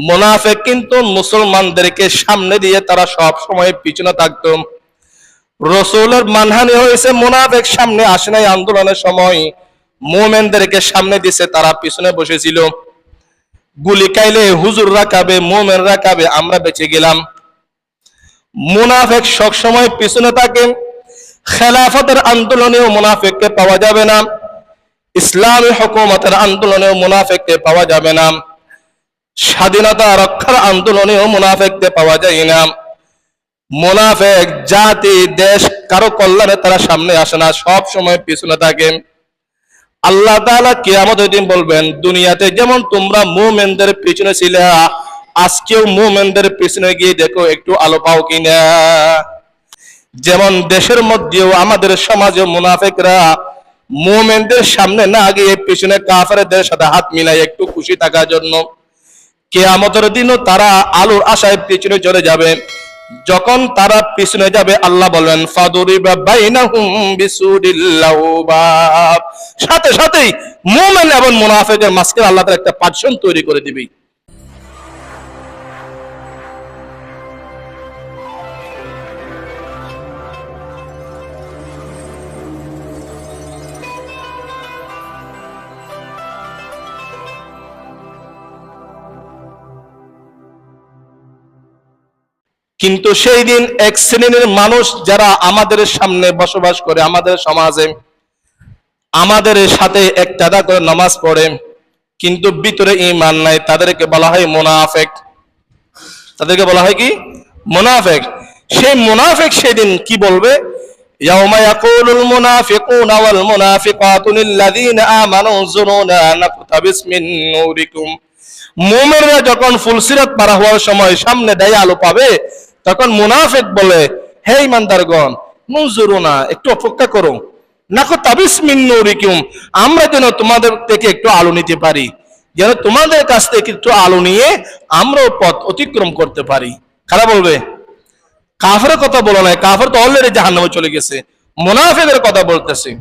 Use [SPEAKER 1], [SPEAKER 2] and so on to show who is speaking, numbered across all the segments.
[SPEAKER 1] মুনাফিক কিন্তু মুসলমানদেরকে সামনে দিয়ে তারা সব সময় পিছনে থাকতো। রাসূলের মানহানি হয়েছে, মুনাফিক সামনে আসে নাই আন্দোলনের সময়, মুমিনদেরকে সামনে দিছে, তারা পিছনে বসেছিল। গুলি খাইলে হুজুররা খাবে, মুমিনরা খাবে, আমরা বেঁচে গেলাম। মুনাফিক সব সময় পিছনে থাকে। খেলাফতের আন্দোলনেও মুনাফিককে পাওয়া যাবে না, ইসলামী হুকুমতের আন্দোলনেও মুনাফিককে পাওয়া যাবে না, স্বাধীনতা রক্ষার আন্দোলনেও মুনাফিককে পাওয়া যায় না। মুনাফিক জাতি দেশ কারো কল্যাণে তারা সামনে আসে না, সব সময় পিছনে থাকে। আল্লাহ তাআলা কিয়ামতের দিন বলবেন, দুনিয়াতে যেমন তোমরা মুমিনদের পিছনে ছিলে, আজকেও মুমিনদের পিছনে গিয়ে দেখো একটু আলো পাও কিনা। যেমন দেশের মধ্যেও আমাদের সমাজে মুনাফিকরা মুমিনদের সামনে না গিয়ে পিছনে কাফেরদের সাথে হাত মিলাই একটু খুশি থাকার জন্য, কিয়ামতের দিনও তারা আলোর আশায় পিছনে চলে যাবে। যখন তারা পিছনে যাবে, আল্লাহ বলেন ফাদুরিবা বাইনাহুম বিসুরিল লাহু বাব, সাথে সাথেই মুমিন এবং মুনাফিকের মাঝখানে আল্লাহ তাআলা একটা পার্টিশন তৈরি করে দিবে। কিন্তু সেই দিন এক শ্রেণীর মানুষ যারা আমাদের সামনে বসবাস করে, আমাদের সমাজে আমাদের সাথে একটাদা করে নামাজ পড়ে কিন্তু ভিতরে ঈমান নাই, তাদেরকে বলা হয় মুনাফিক। তাদেরকে বলা হয় কি? মুনাফিক। সেই মুনাফিক সেদিন কি বলবে? ইয়াউমা ইয়াকুলুল মুনাফিকুনা ওয়াল মুনাফিকাতু লিল্লাযীনা আমানু যুনুনা নাকতাবিস মিন নূরিকুম। মুমিনরা যখন ফুলসিরাত পার হওয়ার সময় সামনে দেয় আলো পাবে, তখন মুনাফিক বলে, হে ইমানদারগণ, মুনজুরুনা, একটু অপেক্ষা করো, নাকতাবিস মিন নূরিকুম, আমরা যেন তোমাদের থেকে একটু আলো নিতে পারি, যেন তোমাদের কাছ থেকে একটু আলো নিয়ে আমরাও পথ অতিক্রম করতে পারি। কারা বলবে? কাফেরের কথা বলো না, কাফের তো অলরেডি জাহান্নামে চলে গেছে, মুনাফিকের কথা বলতেছি।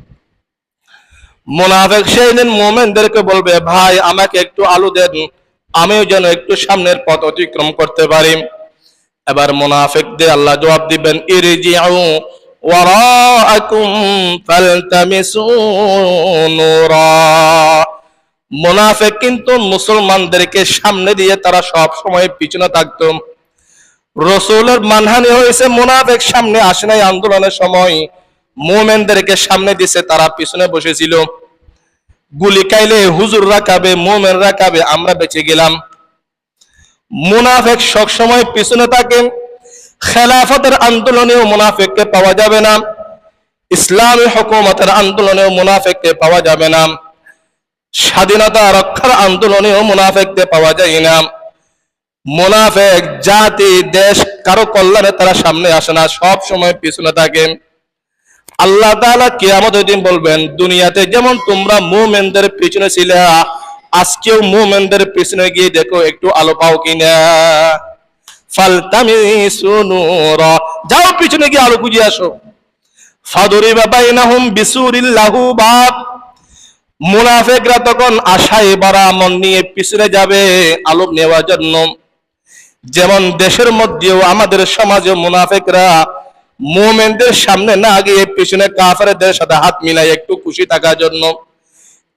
[SPEAKER 1] মুনাফিক সেদিন মুমিনদেরকে বলবে, ভাই আমাকে একটু আলো দেন, আমিও যেন একটু সামনের পথ অতিক্রম করতে পারি। এবার মুনাফিকদের আল্লাহ জবাব দিবেন, ইরজিউ ওয়ারাআকুম ফালতামিসু নূরা। মুনাফিক কিন্তু মুসলমানদেরকে সামনে দিয়ে তারা সব সময় পিছনে থাকতো। রাসূলের মানহানি হয়েছে, মুনাফিক সামনে আসে নাই আন্দোলনের সময়, মুমিনদেরকে সামনে দিছে, তারা পিছনে বসেছিল। গুলি খাইলে হুজুররা খাবে, মুমিনরা খাবে, আমরা বেঁচে গেলাম। মুনাফিক সব সময় পিছনে থাকে। খেলাফতের আন্দোলনেও মুনাফিককে পাওয়া যাবে না, ইসলামী হুকুমতের আন্দোলনেও মুনাফিককে পাওয়া যাবে না, স্বাধীনতা রক্ষার আন্দোলনেও মুনাফিককে পাওয়া যায় না। মুনাফিক জাতি দেশ কারো কল্যাণে তারা সামনে আসে না, সব সময় পিছনে থাকে। আল্লাহ তাআলা কিয়ামতের দিন বলবেন, দুনিয়াতে যেমন তোমরা মুমিনদের পিছনে ছিলে, আজকেও মুমিনদের পিছনে গিয়ে দেখো একটু আলো পাও কিনা। ফালতামিসু নূরা, যাও পিছনে গিয়ে আলো খুঁজে আসো। ফাদুরিবা বাইনাহুম বিসুরিল লাহু বাব। মুনাফিকরা তখন আশায় ভরা মন নিয়ে পিছনে যাবে আলো নেওয়ার জন্য। যেমন দেশের মধ্যেও আমাদের সমাজে মুনাফিকরা মুমিনদের সামনে না গিয়ে পিছনে কাফেরদের সাথে হাত মিলাই একটু খুশি থাকার জন্য,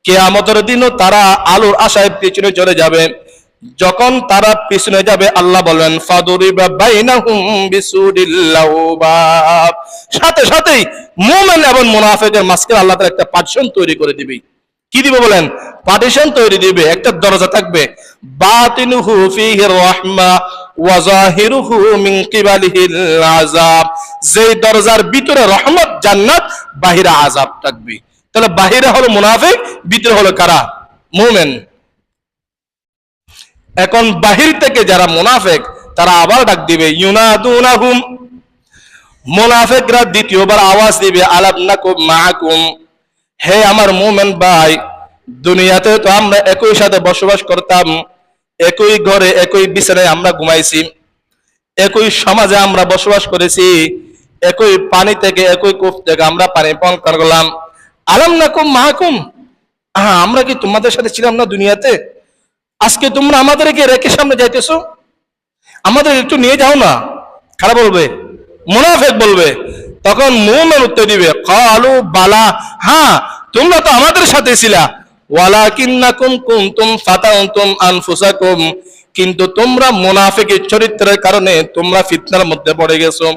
[SPEAKER 1] কিয়ামতের দিনও তারা আলোর আশায় পিছনে চলে যাবে। যখন তারা পিছনে যাবে, আল্লাহ বলেন ফাদুরিবা বাইনাহুম বিসুরিল লাহু বাব, সাথে সাথেই মুমিন এবং মুনাফিকের মাঝখানে আল্লাহ তাআলা একটা পার্টিশন তৈরি করে দিবে। কি দিবে বলেন? পার্টিশন তৈরি দিবে, একটা দরজা থাকবে, বাতিনুহু ফীহি রাহমা ওয়া যাহিরুহু মিন কিবালিহিল আযাব। যেই দরজার ভিতরে রহমত জান্নাত, বাহিরে আযাব থাকবে। তাহলে বাহিরে হলো মুনাফিক, ভিতরে হলো কারা? মুমিন। এখন বাহির থেকে যারা মুনাফিক, তারা আবার ডাক দিবে, ইউনাদুনাহুম, মুনাফিকরা দ্বিতীয়বার আওয়াজ দিবে, আলাম নাকুম মাআকুম, হে আমার মুমিন ভাই, দুনিয়াতে তো আমরা একই সাথে বসবাস করতাম, একই ঘরে একই বিছানায় আমরা ঘুমাইছি, একই সমাজে আমরা বসবাস করেছি, একই পানি থেকে একই কূপ থেকে আমরা পানি পান করলাম। আলাম নাকুম মাআকুম, আমরা কি তোমাদের সাথে ছিলাম না দুনিয়াতে? আজকে তোমরা আমাদেরকে রেখে সামনে যাইতেছো, আমাদের একটু নিয়ে যাও না। খারাপ বলবে, মুনাফিক বলবে। তখন মুমিন উত্তর দিবে, ক্বালু বালা, হ্যাঁ তোমরা তো আমাদের সাথে ছিলা, ওয়ালাকিন্নাকুম কুনতুম ফাতানতুম আনফুসাকুম, কিন্তু তোমরা মুনাফিকের চরিত্রের কারণে তোমরা ফিতনার মধ্যে পড়ে গেছো।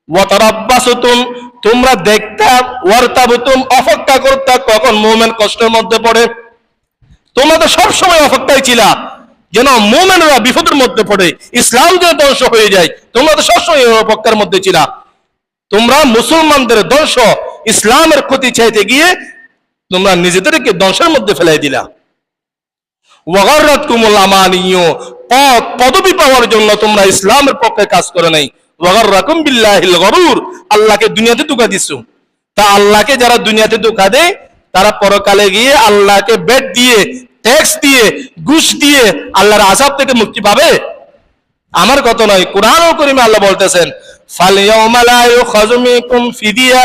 [SPEAKER 1] ওয়াতারাব্বাসুতুম, তোমরা দেখতা, ওয়ারতাবতুম, অপেক্ষা করতা কখন মুমিন কষ্টের মধ্যে পড়ে। তোমরা তো সবসময় অপেক্ষায় ছিলা যেন মুমিনরা বিপদের মধ্যে পড়ে, ইসলাম যেন ধ্বংস হয়ে যায়। তোমরা তো সবসময় অপেক্ষার মধ্যে ছিলা। তোমরা মুসলমানদের ধ্বংস, ইসলামের ক্ষতি চাইতে গিয়ে তোমরা নিজেদেরকে ধ্বংসের মধ্যে ফেলাই দিলা। ওয়াগাররাতকুমুল আমানিয়্যু, পদবি পাওয়ার জন্য তোমরা ইসলামের পক্ষে কাজ করে নাই। ওয়াগাররাকুম বিল্লাহিল গরুর, আল্লাহকে দুনিয়াতে ধোঁকা দিছো। তা আল্লাহকে যারা দুনিয়াতে ধোঁকা দেয়, তারা পরকালে গিয়ে আল্লাহকে বেট দিয়ে, ট্যাক্স দিয়ে, ঘুষ দিয়ে আল্লাহর আযাব থেকে মুক্তি পাবে? আমার কথা নয়, কুরআনুল কারীমে আল্লাহ বলতেছেন, ফালইয়াউমা লা ইউখাযু মিনকুম ফিদিয়া,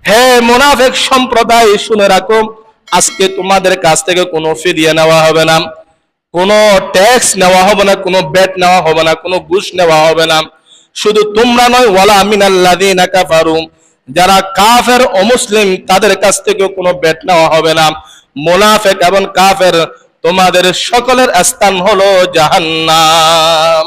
[SPEAKER 1] হে মুনাফিক সম্প্রদায় শুনে রাখো, আজকে তোমাদের কাছ থেকে কোনো ফিদিয়া নেওয়া হবে না, কোনো ট্যাক্স নেওয়া হবে না, কোনো বেট নেওয়া হবে না, কোনো ঘুষ নেওয়া হবে না। শুধু তোমরা নয়, ওয়ালা মিনাল্লাযিনা কাফারু, যারা কাফের অমুসলিম তাদের কাছ থেকে কোনো বেট নেওয়া হবে না। মুনাফিক এবং কাফের তোমাদের সকলের স্থান হলো জাহান্নাম।